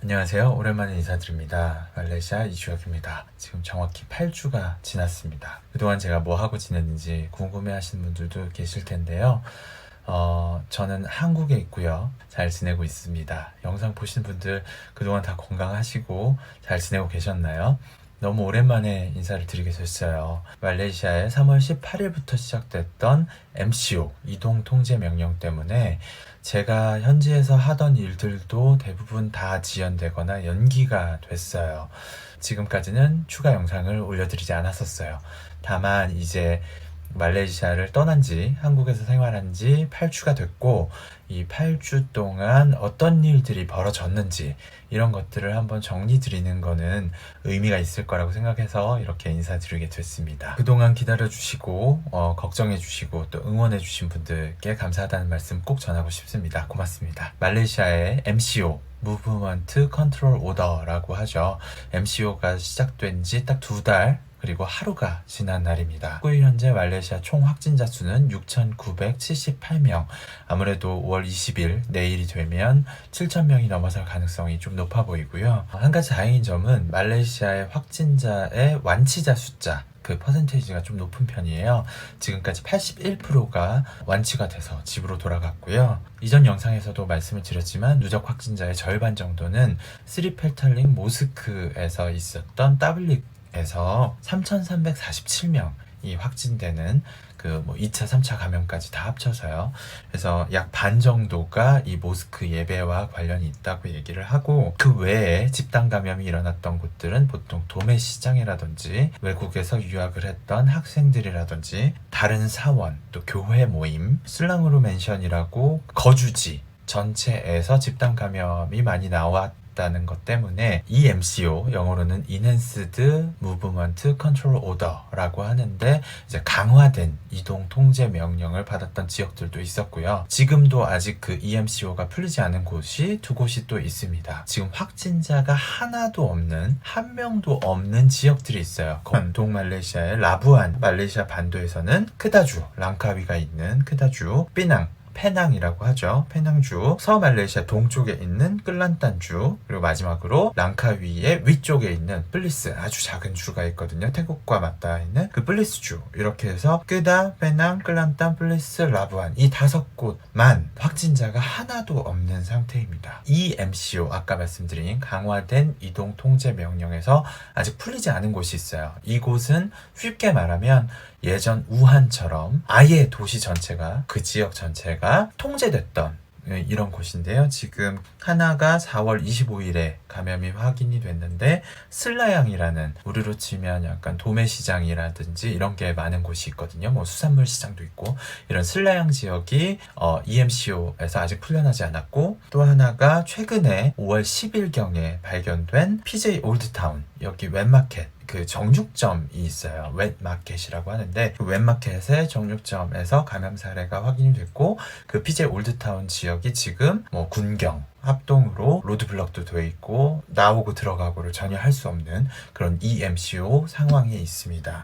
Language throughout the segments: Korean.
안녕하세요. 오랜만에 인사드립니다. 말레이시아 이주혁입니다. 지금 정확히 8주가 지났습니다. 그동안 제가 뭐 하고 지냈는지 궁금해 하시는 분들도 계실 텐데요. 저는 한국에 있고요. 잘 지내고 있습니다. 영상 보시는 분들 그동안 다 건강하시고 잘 지내고 계셨나요? 너무 오랜만에 인사를 드리게 됐어요. 말레이시아에 3월 18일부터 시작됐던 MCO, 이동통제명령 때문에 제가 현지에서 하던 일들도 대부분 다 지연되거나 연기가 됐어요. 지금까지는 추가 영상을 올려드리지 않았었어요. 다만 이제 말레이시아를 떠난 지, 한국에서 생활한 지 8주가 됐고, 이 8주 동안 어떤 일들이 벌어졌는지, 이런 것들을 한번 정리 드리는 거는 의미가 있을 거라고 생각해서 이렇게 인사드리게 됐습니다. 그동안 기다려주시고, 걱정해주시고, 또 응원해주신 분들께 감사하다는 말씀 꼭 전하고 싶습니다. 고맙습니다. 말레이시아의 MCO, Movement Control Order라고 하죠. MCO가 시작된 지 딱 2달, 그리고 하루가 지난 날입니다. 현재 말레이시아 총 확진자 수는 6,978명. 아무래도 5월 20일 내일이 되면 7,000명이 넘어설 가능성이 좀 높아 보이고요. 한 가지 다행인 점은 말레이시아의 확진자의 완치자 숫자, 그 퍼센테이지가 좀 높은 편이에요. 지금까지 81%가 완치가 돼서 집으로 돌아갔고요. 이전 영상에서도 말씀을 드렸지만 누적 확진자의 절반 정도는 스리펠탈링 모스크에서 있었던 에서 3,347명이 확진되는 그 2차, 3차 감염까지 다 합쳐서요. 그래서 약 반 정도가 이 모스크 예배와 관련이 있다고 얘기를 하고, 그 외에 집단 감염이 일어났던 곳들은 보통 도매 시장이라든지 외국에서 유학을 했던 학생들이라든지 다른 사원, 또 교회 모임, 슬랑으로 멘션이라고 거주지 전체에서 집단 감염이 많이 나왔다는 것 때문에 이 MCO, 영어로는 Enhanced Movement Control Order라고 하는데 이제 강화된 이동 통제 명령을 받았던 지역들도 있었고요. 지금도 아직 그 EMCO가 풀리지 않은 곳이 2곳이 또 있습니다. 지금 확진자가 하나도 없는, 한 명도 없는 지역들이 있어요. 동말레이시아의 라부안, 말레이시아 반도에서는 크다주, 랑카위가 있는 크다주, 삐낭, 페낭이라고 하죠. 페낭주, 서말레이시아 동쪽에 있는 끌란탄주, 그리고 마지막으로 랑카위의 위쪽에 있는 플리스, 아주 작은 주가 있거든요. 태국과 맞닿아 있는 그 플리스주. 이렇게 해서 끄다, 페낭, 끌란탄, 플리스, 라부안, 이 5곳만 확진자가 하나도 없는 상태입니다. 이 MCO, 아까 말씀드린 강화된 이동 통제 명령에서 아직 풀리지 않은 곳이 있어요. 이곳은 쉽게 말하면 예전 우한처럼 아예 도시 전체가, 그 지역 전체가 통제됐던 이런 곳인데요. 지금 하나가 4월 25일에 감염이 확인이 됐는데, 슬라양이라는, 우리로 치면 약간 도매시장이라든지 이런 게 많은 곳이 있거든요. 뭐 수산물 시장도 있고, 이런 슬라양 지역이 EMCO에서 아직 풀려나지 않았고, 또 하나가 최근에 5월 10일경에 발견된 PJ 올드타운, 여기 웹마켓, 그 정육점이 있어요. 웹마켓이라고 하는데, 그 웹마켓의 정육점에서 감염 사례가 확인이 됐고, 그 PJ 올드타운 지역이 지금 뭐 군경, 합동으로 로드블럭도 되어 있고 나오고 들어가고를 전혀 할 수 없는 그런 EMCO 상황에 있습니다.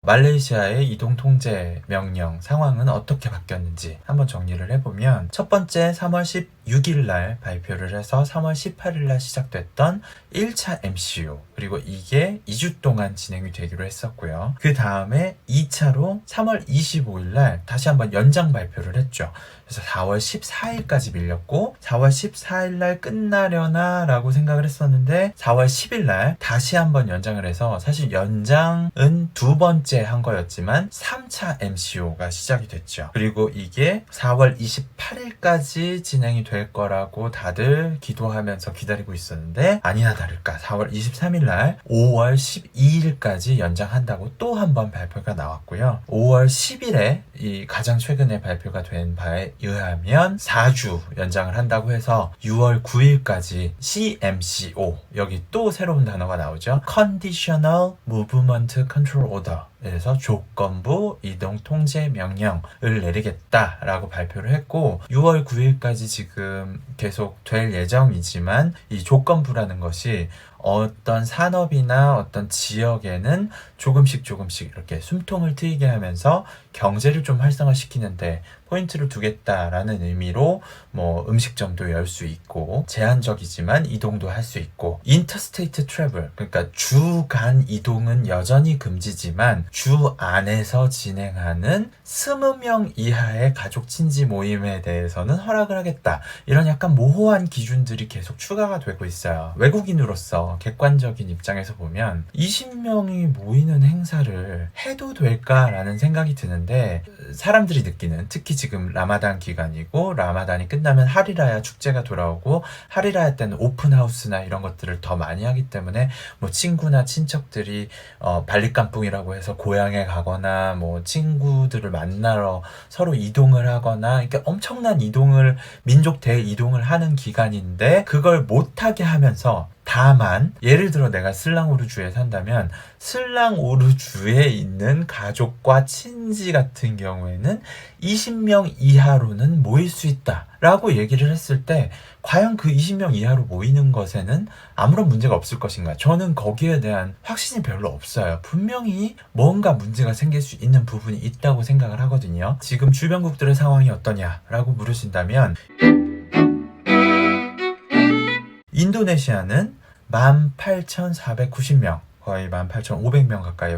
말레이시아의 이동 통제 명령 상황은 어떻게 바뀌었는지 한번 정리를 해보면, 첫 번째 3월 16일 날 발표를 해서 3월 18일 날 시작됐던 1차 MCO, 그리고 이게 2주 동안 진행이 되기로 했었고요. 그 다음에 2차로 3월 25일 날 다시 한번 연장 발표를 했죠. 그래서 4월 14일까지 밀렸고, 4월 14일 날 끝나려나 라고 생각을 했었는데 4월 10일 날 다시 한번 연장을 해서, 사실 연장은 2번째 한 거였지만 3차 MCO가 시작이 됐죠. 그리고 이게 4월 28일까지 진행이 될 거라고 다들 기도하면서 기다리고 있었는데, 아니나 다를까 4월 23일 날 5월 12일까지 연장한다고 또 한 번 발표가 나왔고요. 5월 10일에 이 가장 최근에 발표가 된 바에 의하면 4주 연장을 한다고 해서 6월 9일까지 CMCO, 여기 또 새로운 단어가 나오죠. Conditional Movement Control Order, 에서 조건부 이동 통제 명령을 내리겠다라고 발표를 했고, 6월 9일까지 지금 계속 될 예정이지만 이 조건부라는 것이 어떤 산업이나 어떤 지역에는 조금씩 이렇게 숨통을 트이게 하면서 경제를 좀 활성화시키는데 포인트를 두겠다라는 의미로 뭐 음식점도 열 수 있고, 제한적이지만 이동도 할 수 있고, 인터스테이트 트래블, 그러니까 주 간 이동은 여전히 금지지만 주 안에서 진행하는 20명 이하의 가족 친지 모임에 대해서는 허락을 하겠다. 이런 약간 모호한 기준들이 계속 추가가 되고 있어요. 외국인으로서 객관적인 입장에서 보면 20명이 모이는 행사를 해도 될까라는 생각이 드는데, 사람들이 느끼는, 특히 지금 라마단 기간이고 라마단이 끝나면 하리라야 축제가 돌아오고, 하리라야 때는 오픈하우스나 이런 것들을 더 많이 하기 때문에 뭐 친구나 친척들이 발리깜뿡이라고 해서 고향에 가거나 뭐 친구들을 만나러 서로 이동을 하거나, 이렇게 엄청난 이동을, 민족 대이동을 하는 기간인데 그걸 못하게 하면서, 다만 예를 들어 내가 슬랑우르주에 산다면 슬랑우르주에 있는 가족과 친지 같은 경우에는 20명 이하로는 모일 수 있다 라고 얘기를 했을 때, 과연 그 20명 이하로 모이는 것에는 아무런 문제가 없을 것인가? 저는 거기에 대한 확신이 별로 없어요. 분명히 뭔가 문제가 생길 수 있는 부분이 있다고 생각을 하거든요. 지금 주변국들의 상황이 어떠냐라고 물으신다면, 인도네시아는 18,490명, 거의 18,500명 가까이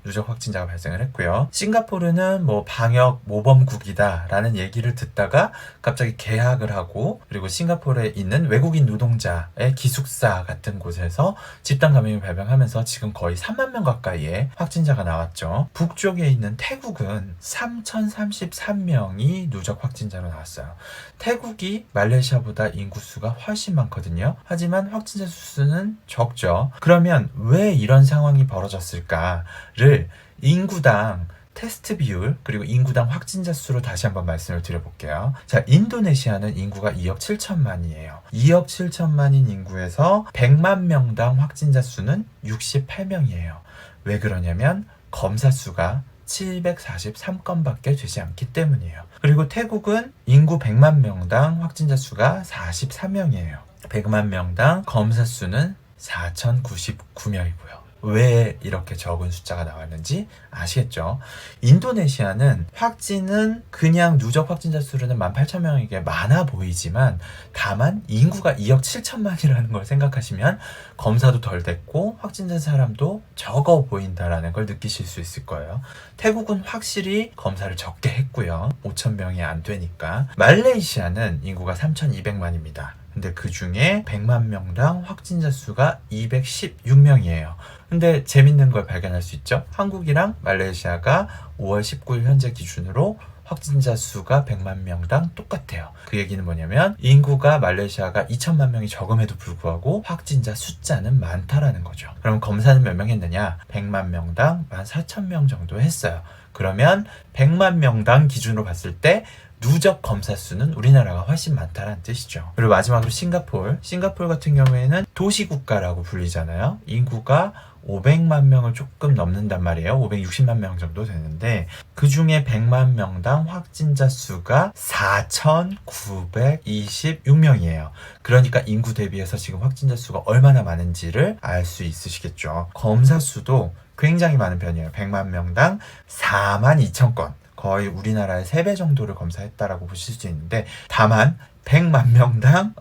누적 확진자가 발생을 했고요. 싱가포르는 뭐 방역 모범국이다라는 얘기를 듣다가 갑자기 개학을 하고, 그리고 싱가포르에 있는 외국인 노동자의 기숙사 같은 곳에서 집단 감염이 발병하면서 지금 거의 3만 명 가까이의 확진자가 나왔죠. 북쪽에 있는 태국은 3,033명이 누적 확진자로 나왔어요. 태국이 말레이시아보다 인구수가 훨씬 많거든요. 하지만 확진자 수는 적죠. 그러면 왜 이런 상황이 벌어졌을까를 인구당 테스트 비율, 그리고 인구당 확진자 수로 다시 한번 말씀을 드려볼게요. 자, 인도네시아는 인구가 2억 7천만이에요. 2억 7천만인 인구에서 100만 명당 확진자 수는 68명이에요. 왜 그러냐면 검사 수가 743건밖에 되지 않기 때문이에요. 그리고 태국은 인구 100만 명당 확진자 수가 43명이에요. 100만 명당 검사 수는 4,099명이고요. 왜 이렇게 적은 숫자가 나왔는지 아시겠죠? 인도네시아는 확진은 그냥 누적 확진자 수로는 18,000명에게 많아 보이지만, 다만 인구가 2억 7천만이라는 걸 생각하시면 검사도 덜 됐고 확진된 사람도 적어 보인다라는 걸 느끼실 수 있을 거예요. 태국은 확실히 검사를 적게 했고요. 5,000명이 안 되니까. 말레이시아는 인구가 3,200만입니다. 근데 그 중에 100만 명당 확진자 수가 216명이에요. 근데 재밌는 걸 발견할 수 있죠. 한국이랑 말레이시아가 5월 19일 현재 기준으로 확진자 수가 100만 명당 똑같아요. 그 얘기는 뭐냐면 인구가 말레이시아가 2천만 명이 적음에도 불구하고 확진자 숫자는 많다라는 거죠. 그럼 검사는 몇 명 했느냐? 100만 명당 14,000명 정도 했어요. 그러면 100만 명당 기준으로 봤을 때 누적 검사 수는 우리나라가 훨씬 많다는 뜻이죠. 그리고 마지막으로 싱가포르 같은 경우에는 도시국가라고 불리잖아요. 인구가 500만 명을 조금 넘는단 말이에요. 560만 명 정도 되는데 그 중에 100만 명당 확진자 수가 4,926명이에요. 그러니까 인구 대비해서 지금 확진자 수가 얼마나 많은지를 알 수 있으시겠죠. 검사 수도 굉장히 많은 편이에요. 100만 명당 42,000건. 거의 우리나라의 3배 정도를 검사했다라고 보실 수 있는데, 다만 100만 명당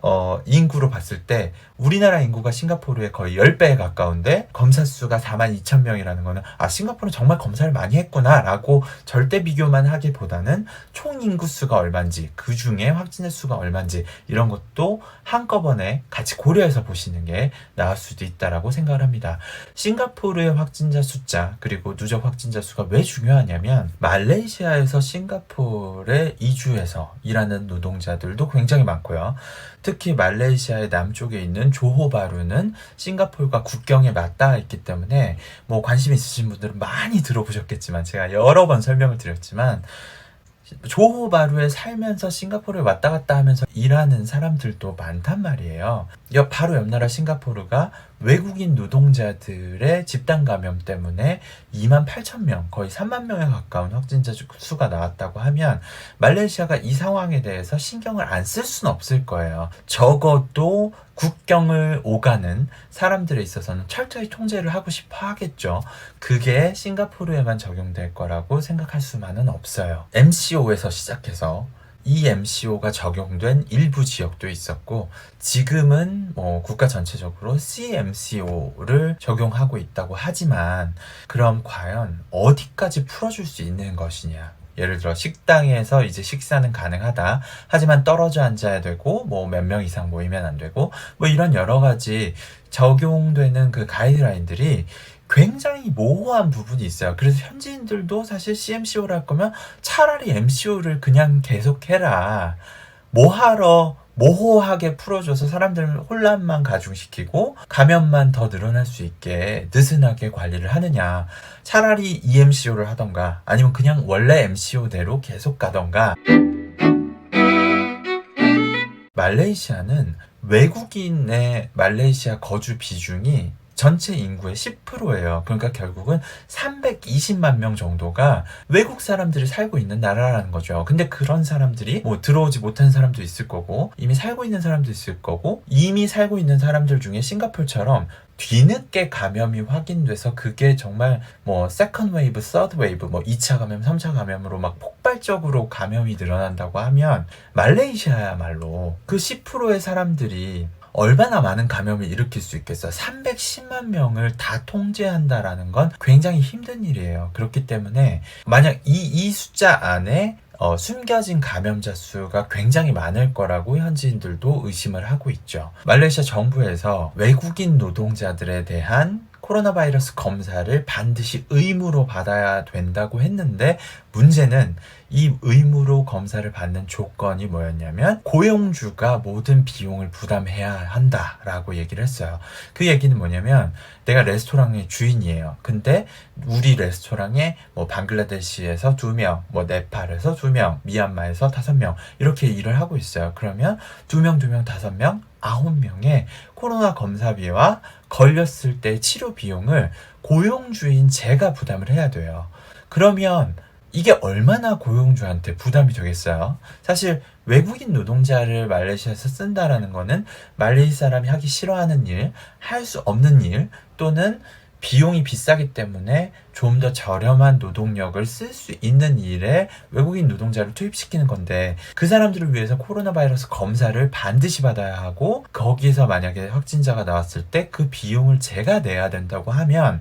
인구로 봤을 때 우리나라 인구가 싱가포르의 거의 10배에 가까운데 검사 수가 42,000명이라는 거는 싱가포르는 정말 검사를 많이 했구나 라고 절대 비교만 하기보다는 총 인구 수가 얼마인지, 그 중에 확진자 수가 얼마인지 이런 것도 한꺼번에 같이 고려해서 보시는 게 나을 수도 있다라고 생각을 합니다. 싱가포르의 확진자 숫자 그리고 누적 확진자 수가 왜 중요하냐면, 말레이시아에서 싱가포르에 이주해서 일하는 노동자들도 굉장히 많고요. 특히 말레이시아의 남쪽에 있는 조호바루는 싱가포르가 국경에 맞닿아 있기 때문에 뭐 관심 있으신 분들은 많이 들어보셨겠지만, 제가 여러 번 설명을 드렸지만 조호바루에 살면서 싱가포르에 왔다 갔다 하면서 일하는 사람들도 많단 말이에요. 바로 옆 나라 싱가포르가 외국인 노동자들의 집단 감염 때문에 28,000명, 거의 3만 명에 가까운 확진자 수가 나왔다고 하면 말레이시아가 이 상황에 대해서 신경을 안 쓸 수는 없을 거예요. 적어도 국경을 오가는 사람들에 있어서는 철저히 통제를 하고 싶어 하겠죠. 그게 싱가포르에만 적용될 거라고 생각할 수만은 없어요. MCO에서 시작해서 이 MCO가 적용된 일부 지역도 있었고, 지금은 국가 전체적으로 CMCO를 적용하고 있다고 하지만, 그럼 과연 어디까지 풀어줄 수 있는 것이냐? 예를 들어 식당에서 이제 식사는 가능하다. 하지만 떨어져 앉아야 되고 몇 명 이상 모이면 안 되고 이런 여러 가지 적용되는 그 가이드라인들이 굉장히 모호한 부분이 있어요. 그래서 현지인들도 사실 CMCO를 할 거면 차라리 MCO를 그냥 계속해라. 뭐하러 모호하게 풀어줘서 사람들 혼란만 가중시키고 감염만 더 늘어날 수 있게 느슨하게 관리를 하느냐. 차라리 EMCO를 하던가 아니면 그냥 원래 MCO대로 계속 가던가. 말레이시아는 외국인의 말레이시아 거주 비중이 전체 인구의 10%예요. 그러니까 결국은 320만 명 정도가 외국 사람들이 살고 있는 나라라는 거죠. 근데 그런 사람들이 들어오지 못한 사람도 있을 거고 이미 살고 있는 사람도 있을 거고, 이미 살고 있는 사람들 중에 싱가포르처럼 뒤늦게 감염이 확인돼서 그게 정말 세컨드 웨이브, 서드 웨이브, 2차 감염, 3차 감염으로 막 폭발적으로 감염이 늘어난다고 하면 말레이시아야말로 그 10%의 사람들이 얼마나 많은 감염을 일으킬 수 있겠어요. 310만 명을 다 통제한다라는 건 굉장히 힘든 일이에요. 그렇기 때문에 만약 이 숫자 안에 숨겨진 감염자 수가 굉장히 많을 거라고 현지인들도 의심을 하고 있죠. 말레이시아 정부에서 외국인 노동자들에 대한 코로나 바이러스 검사를 반드시 의무로 받아야 된다고 했는데, 문제는 이 의무로 검사를 받는 조건이 뭐였냐면 고용주가 모든 비용을 부담해야 한다라고 얘기를 했어요. 그 얘기는 뭐냐면 내가 레스토랑의 주인이에요. 근데 우리 레스토랑에 방글라데시에서 2명, 네팔에서 2명, 미얀마에서 5명 이렇게 일을 하고 있어요. 그러면 2명, 5명, 9명의 코로나 검사비와 걸렸을 때 치료 비용을 고용주인 제가 부담을 해야 돼요. 그러면 이게 얼마나 고용주한테 부담이 되겠어요? 사실 외국인 노동자를 말레이시아에서 쓴다라는 거는 말레이시 사람이 하기 싫어하는 일, 할 수 없는 일, 또는 비용이 비싸기 때문에 좀 더 저렴한 노동력을 쓸 수 있는 일에 외국인 노동자를 투입시키는 건데, 그 사람들을 위해서 코로나 바이러스 검사를 반드시 받아야 하고 거기서 만약에 확진자가 나왔을 때 그 비용을 제가 내야 된다고 하면,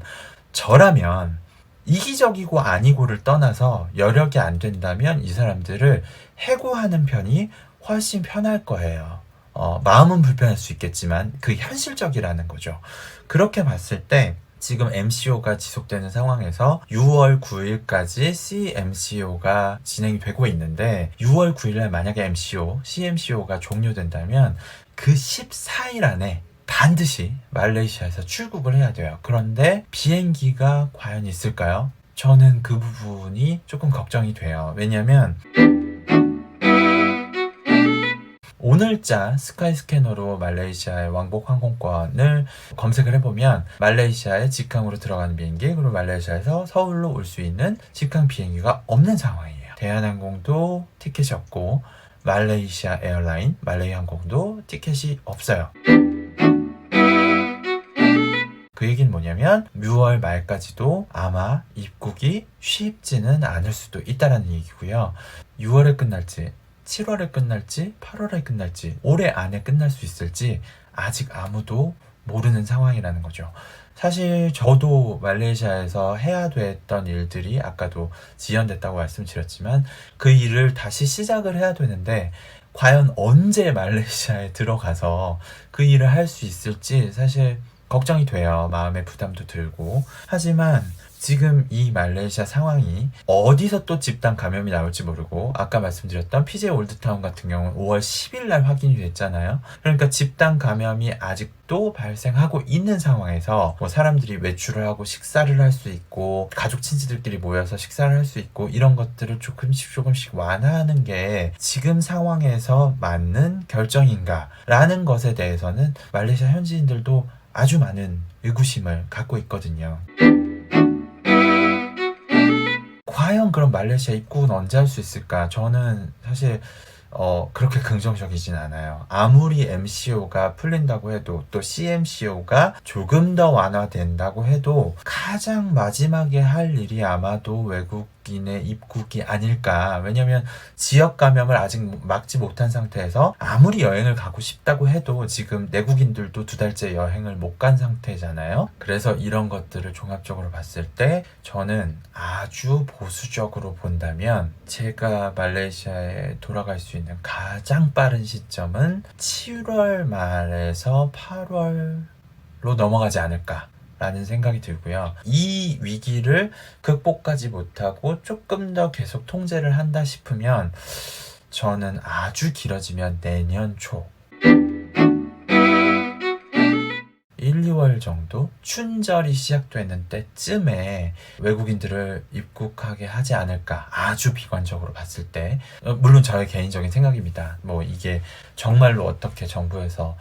저라면 이기적이고 아니고를 떠나서 여력이 안 된다면 이 사람들을 해고하는 편이 훨씬 편할 거예요. 마음은 불편할 수 있겠지만 그 현실적이라는 거죠. 그렇게 봤을 때 지금 MCO가 지속되는 상황에서 6월 9일까지 CMCO가 진행이 되고 있는데, 6월 9일날 만약에 CMCO가 종료된다면 그 14일 안에 반드시 말레이시아에서 출국을 해야 돼요. 그런데 비행기가 과연 있을까요? 저는 그 부분이 조금 걱정이 돼요. 왜냐면 오늘자 스카이스캐너로 말레이시아의 왕복 항공권을 검색을 해보면 말레이시아의 직항으로 들어가는 비행기, 그리고 말레이시아에서 서울로 올 수 있는 직항 비행기가 없는 상황이에요. 대한항공도 티켓이 없고 말레이시아 에어라인, 말레이항공도 티켓이 없어요. 그 얘기는 뭐냐면 6월 말까지도 아마 입국이 쉽지는 않을 수도 있다는 얘기고요. 6월에 끝날지 7월에 끝날지 8월에 끝날지 올해 안에 끝날 수 있을지 아직 아무도 모르는 상황이라는 거죠. 사실 저도 말레이시아에서 해야 됐던 일들이 아까도 지연됐다고 말씀드렸지만 그 일을 다시 시작을 해야 되는데 과연 언제 말레이시아에 들어가서 그 일을 할 수 있을지 사실 걱정이 돼요. 마음의 부담도 들고. 하지만 지금 이 말레이시아 상황이 어디서 또 집단 감염이 나올지 모르고, 아까 말씀드렸던 PJ 올드타운 같은 경우는 5월 10일 날 확인이 됐잖아요. 그러니까 집단 감염이 아직도 발생하고 있는 상황에서 사람들이 외출을 하고 식사를 할 수 있고 가족 친지들끼리 모여서 식사를 할 수 있고 이런 것들을 조금씩 완화하는 게 지금 상황에서 맞는 결정인가 라는 것에 대해서는 말레이시아 현지인들도 아주 많은 의구심을 갖고 있거든요. 과연 그럼 말레이시아 입국은 언제 할 수 있을까? 저는 사실 그렇게 긍정적이진 않아요. 아무리 MCO가 풀린다고 해도 또 CMCO가 조금 더 완화된다고 해도 가장 마지막에 할 일이 아마도 외국인의 입국이 아닐까. 왜냐면 지역 감염을 아직 막지 못한 상태에서 아무리 여행을 가고 싶다고 해도 지금 내국인들도 2달째 여행을 못 간 상태잖아요. 그래서 이런 것들을 종합적으로 봤을 때 저는 아주 보수적으로 본다면 제가 말레이시아에 돌아갈 수 있는 가장 빠른 시점은 7월 말에서 8월로 넘어가지 않을까 라는 생각이 들고요. 이 위기를 극복하지 못하고 조금 더 계속 통제를 한다 싶으면 저는 아주 길어지면 내년 초 1, 2월 정도 춘절이 시작되는 때쯤에 외국인들을 입국하게 하지 않을까. 아주 비관적으로 봤을 때. 물론 저의 개인적인 생각입니다. 뭐 이게 정말로 어떻게 정부에서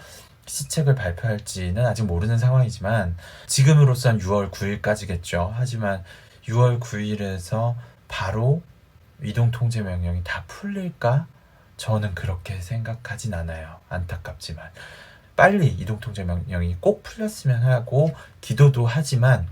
시책을 발표할지는 아직 모르는 상황이지만 지금으로선 6월 9일까지겠죠. 하지만 6월 9일에서 바로 이동통제 명령이 다 풀릴까? 저는 그렇게 생각하진 않아요. 안타깝지만. 빨리 이동통제 명령이 꼭 풀렸으면 하고 기도도 하지만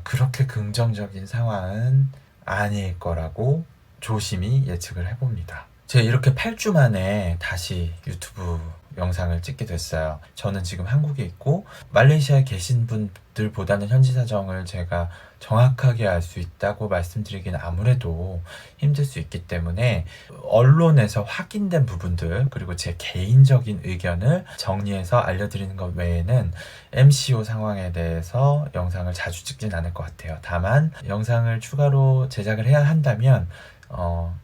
그렇게 긍정적인 상황은 아닐 거라고 조심히 예측을 해봅니다. 제가 이렇게 8주 만에 다시 유튜브 영상을 찍게 됐어요. 저는 지금 한국에 있고 말레이시아에 계신 분들보다는 현지 사정을 제가 정확하게 알 수 있다고 말씀드리기는 아무래도 힘들 수 있기 때문에 언론에서 확인된 부분들 그리고 제 개인적인 의견을 정리해서 알려드리는 것 외에는 MCO 상황에 대해서 영상을 자주 찍진 않을 것 같아요. 다만 영상을 추가로 제작을 해야 한다면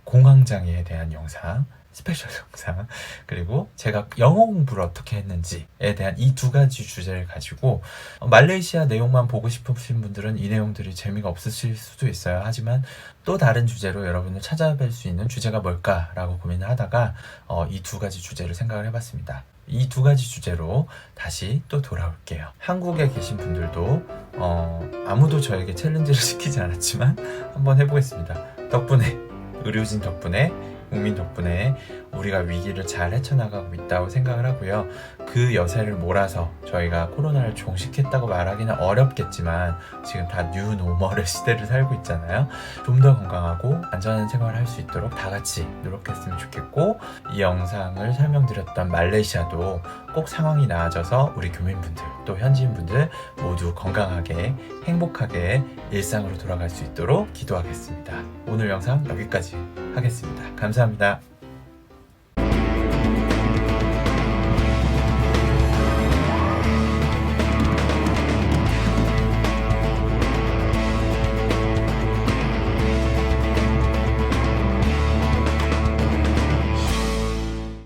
공황장애에 대한 영상, 스페셜 영상, 그리고 제가 영어 공부를 어떻게 했는지에 대한 이 2가지 주제를 가지고 말레이시아 내용만 보고 싶으신 분들은 이 내용들이 재미가 없으실 수도 있어요. 하지만 또 다른 주제로 여러분을 찾아뵐 수 있는 주제가 뭘까라고 고민을 하다가 이 2가지 주제를 생각을 해봤습니다. 이 2가지 주제로 다시 또 돌아올게요. 한국에 계신 분들도 아무도 저에게 챌린지를 시키지 않았지만 한번 해보겠습니다. 덕분에 의료진 덕분에 국민 덕분에 우리가 위기를 잘 헤쳐나가고 있다고 생각을 하고요. 그 여세를 몰아서 저희가 코로나를 종식했다고 말하기는 어렵겠지만 지금 다 뉴노멀의 시대를 살고 있잖아요. 좀 더 건강하고 안전한 생활을 할 수 있도록 다 같이 노력했으면 좋겠고 이 영상을 설명드렸던 말레이시아도 꼭 상황이 나아져서 우리 교민분들 또 현지인분들 모두 건강하게 행복하게 일상으로 돌아갈 수 있도록 기도하겠습니다. 오늘 영상 여기까지 하겠습니다. 감사합니다.